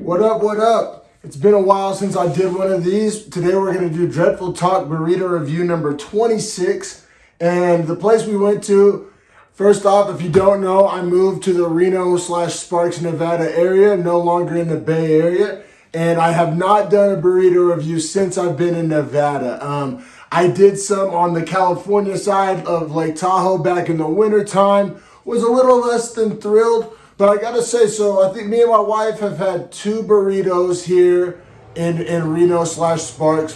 What up, what up? It's been a while since I did one of these. Today we're going to do Dreadful Talk Burrito Review number 26. And the place we went to, first off, if you don't know, I moved to the Reno/Sparks, Nevada area, no longer in the Bay Area. And I have not done a burrito review since I've been in Nevada. I did some on the California side of Lake Tahoe back in the wintertime. Was a little less than thrilled. But I gotta say, so I think me and my wife have had 2 burritos here in Reno/Sparks.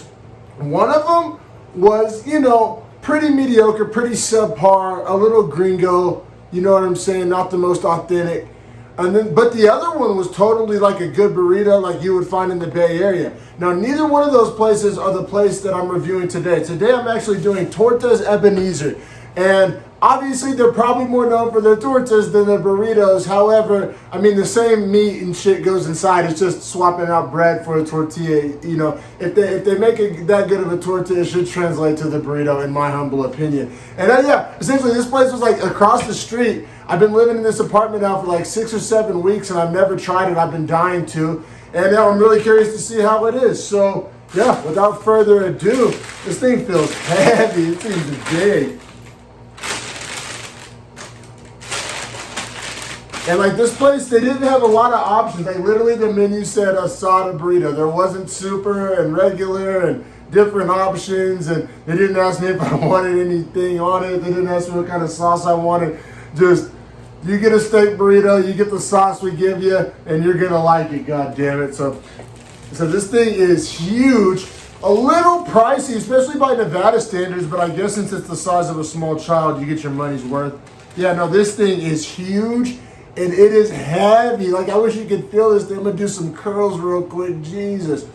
One of them was, pretty mediocre, pretty subpar, a little gringo, you know what I'm saying, not the most authentic. But the other one was totally like a good burrito like you would find in the Bay Area. Now, neither one of those places are the place that I'm reviewing today. Today, I'm actually doing Tortas Ebenezer. And obviously, they're probably more known for their tortas than their burritos. However, I mean, the same meat and shit goes inside. It's just swapping out bread for a tortilla. If they make that good of a tortilla, it should translate to the burrito, in my humble opinion. And essentially, this place was like across the street. I've been living in this apartment now for like 6 or 7 weeks, and I've never tried it. I've been dying to. And now I'm really curious to see how it is. So, yeah, without further ado, this thing feels heavy. This thing's big. And like this place, they didn't have a lot of options. Like literally the menu said asada burrito. There wasn't super and regular and different options. And they didn't ask me if I wanted anything on it. They didn't ask me what kind of sauce I wanted. Just, you get a steak burrito, you get the sauce we give you, and you're gonna like it, god damn it. So this thing is huge. A little pricey, especially by Nevada standards, but I guess since it's the size of a small child, you get your money's worth. Yeah, no, this thing is huge. And it is heavy. Like, I wish you could feel this thing. I'm going to do some curls real quick. Jesus.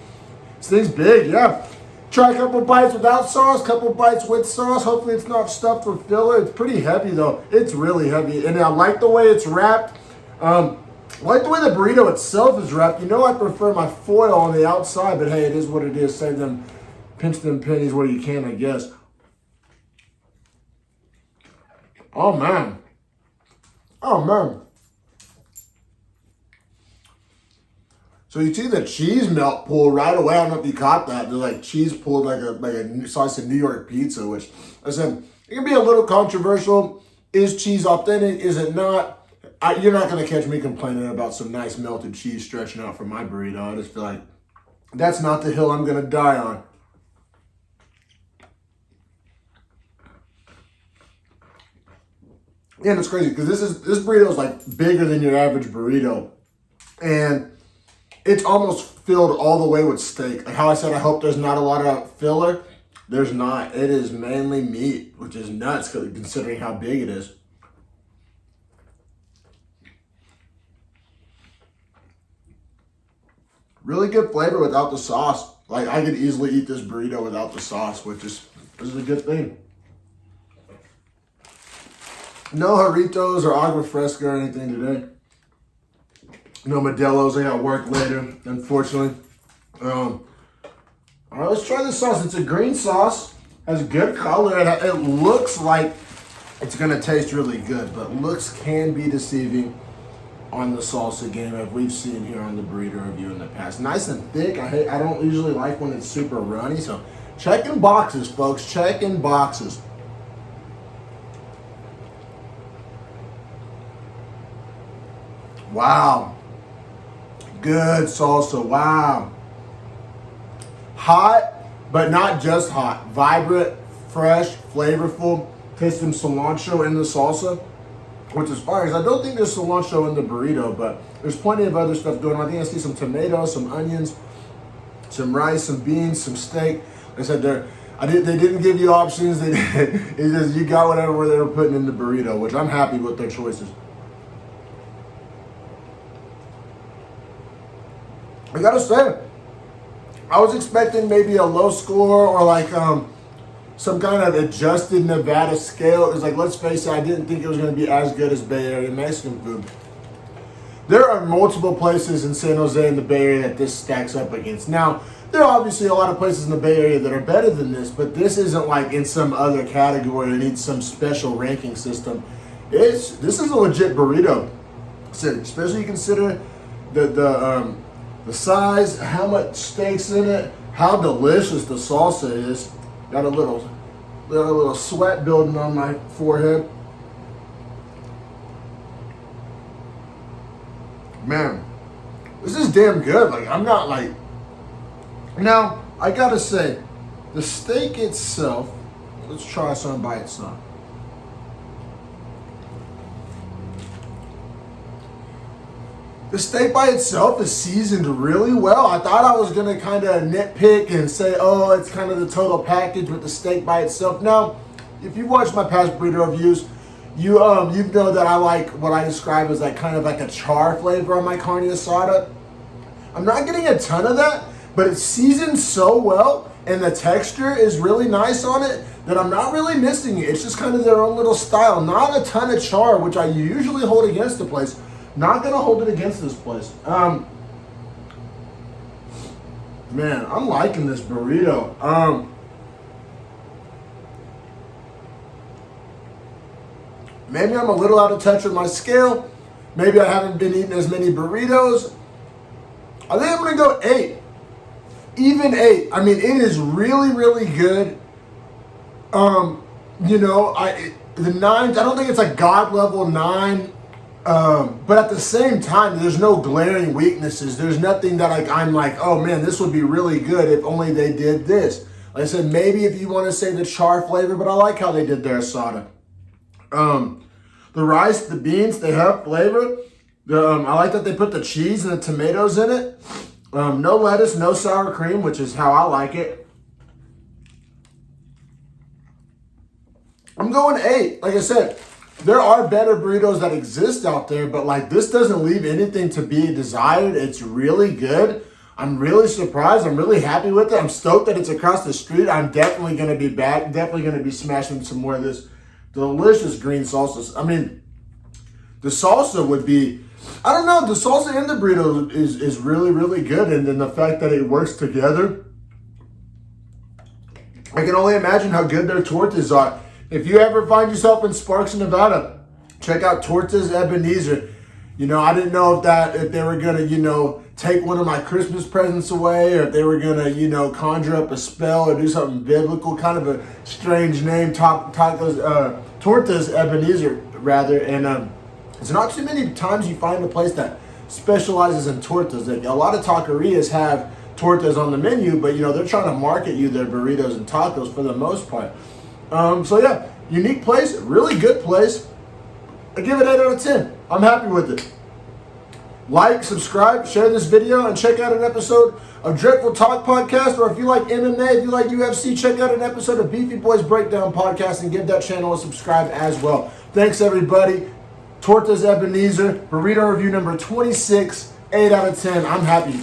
This thing's big, yeah. Try a couple bites without sauce, couple bites with sauce. Hopefully it's not stuffed for filler. It's pretty heavy, though. It's really heavy. And I like the way it's wrapped. I like the way the burrito itself is wrapped. I prefer my foil on the outside. But, hey, it is what it is. Save them, pinch them pennies where you can, I guess. Oh, man. Oh, man. So you see the cheese melt pull right away. I don't know if you caught that. There's like cheese pulled like a slice of New York pizza, which I said, it can be a little controversial. Is cheese authentic? Is it not? You're not going to catch me complaining about some nice melted cheese stretching out from my burrito. I just feel like that's not the hill I'm going to die on. Yeah, and it's crazy because this burrito is like bigger than your average burrito. And it's almost filled all the way with steak. Like how I said, I hope there's not a lot of filler. There's not. It is mainly meat, which is nuts considering how big it is. Really good flavor without the sauce. Like I could easily eat this burrito without the sauce, which is a good thing. No Jarritos or agua fresca or anything today. No Modelo's, I got work later, unfortunately. All right, let's try this sauce. It's a green sauce, has good color, and it looks like it's gonna taste really good, but looks can be deceiving on the salsa game, as we've seen here on the burrito review in the past. Nice and thick. I don't usually like when it's super runny, so checking boxes, folks, checking boxes. Wow. Good salsa, wow. Hot, but not just hot. Vibrant, fresh, flavorful. Taste some cilantro in the salsa, which is fire. I don't think there's cilantro in the burrito, but there's plenty of other stuff going on. I think I see some tomatoes, some onions, some rice, some beans, some steak. Like I said, they didn't give you options. It's just you got whatever they were putting in the burrito, which I'm happy with their choices. I gotta say, I was expecting maybe a low score or like some kind of adjusted Nevada scale. It was like, let's face it, I didn't think it was going to be as good as Bay Area Mexican food. There are multiple places in San Jose and the Bay Area that this stacks up against. Now, there are obviously a lot of places in the Bay Area that are better than this, but this isn't like in some other category or needs some special ranking system. This is a legit burrito, especially you consider the The size, how much steak's in it, how delicious the salsa is. Got a little sweat building on my forehead. Man, this is damn good. Like, I'm not like... Now, I gotta say, the steak itself, let's try some by itself. The steak by itself is seasoned really well. I thought I was gonna kind of nitpick and say, oh, it's kind of the total package with the steak by itself. Now, if you watch my past burrito reviews, you know that I like what I describe as like kind of like a char flavor on my carne asada. I'm not getting a ton of that, but it's seasoned so well and the texture is really nice on it that I'm not really missing it. It's just kind of their own little style. Not a ton of char, which I usually hold against the place. Not gonna hold it against this place. Man, I'm liking this burrito. Maybe I'm a little out of touch with my scale. Maybe I haven't been eating as many burritos. I think I'm gonna go 8. Even 8. I mean, it is really, really good. You know, the 9s, I don't think it's a God level 9. But at the same time, there's no glaring weaknesses. There's nothing that I'm like, oh man, this would be really good if only they did this. Like I said, maybe if you want to say the char flavor, but I like how they did their asada. The rice, the beans, they have flavor. I like that they put the cheese and the tomatoes in it. No lettuce, no sour cream, which is how I like it. I'm going 8. Like I said, there are better burritos that exist out there, but like this doesn't leave anything to be desired. It's really good. I'm really surprised. I'm really happy with it. I'm stoked that it's across the street. I'm definitely going to be back. Definitely going to be smashing some more of this delicious green salsa. I mean, the salsa would be, I don't know, the salsa in the burrito is really, really good. And then the fact that it works together, I can only imagine how good their tortas are. If you ever find yourself in Sparks, Nevada, check out Tortas Ebenezer. You know, I didn't know if they were gonna, you know, take one of my Christmas presents away, or if they were gonna, you know, conjure up a spell or do something biblical. Kind of a strange name, Tortas Ebenezer, rather. And it's not too many times you find a place that specializes in tortas. Like, a lot of taquerias have tortas on the menu, but you know they're trying to market you their burritos and tacos for the most part. So yeah, unique place, really good place. I give it 8 out of 10. I'm happy with it. Like, subscribe, share this video, and check out an episode of Dreadful Talk Podcast. Or if you like MMA, if you like UFC, check out an episode of Beefy Boys Breakdown Podcast and give that channel a subscribe as well. Thanks, everybody. Tortas Ebenezer, burrito review number 26, 8 out of 10. I'm happy.